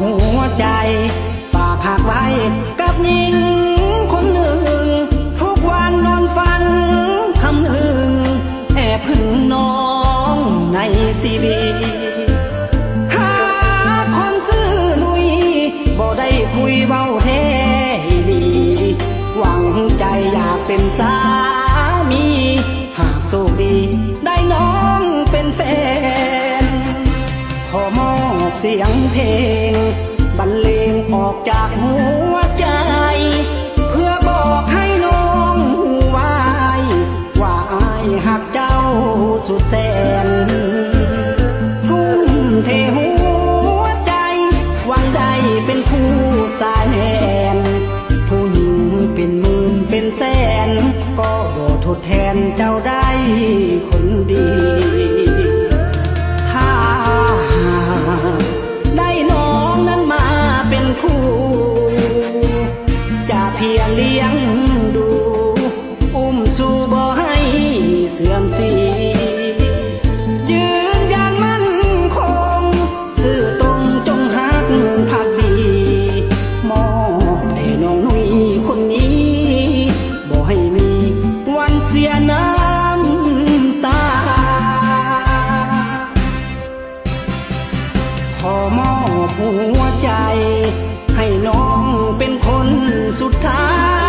หัวใจฝากหักไว้กับหญิงคนหนึ่งทุกวันนอนฝันคำหนึ่งแอบหึงน้องในซีดีหาคนซื่อลุยบ่ได้คุยเบาแท้ดีหวังใจอยากเป็นสามีหากโชคดีได้น้องเป็นแฟนขอมอบเสียงเพลงบรรเลงออกจากหัวใจเพื่อบอกให้น้องไว้ว่าอ้ายหักเจ้าสุดแสนทุ่มเทหัวใจหวังได้เป็นคู่สายแนนผู้หญิงเป็นหมื่นเป็นแสนก็บ่ทดแทนเจ้าได้คนดีถ้าได้น้องนั้นมาเป็นคู่จะเพียงเลี้ยงดูอุ้มสู่บ่ให้เสื่อมสียืนยันมั่นคงซื่อตรงจงหักภักดีมอบให้น้องนุ้ยคนนี้บ่ให้มีวันเสียน้ำตาขอมอบหัวใจให้น้องเป็นคนสุดท้าย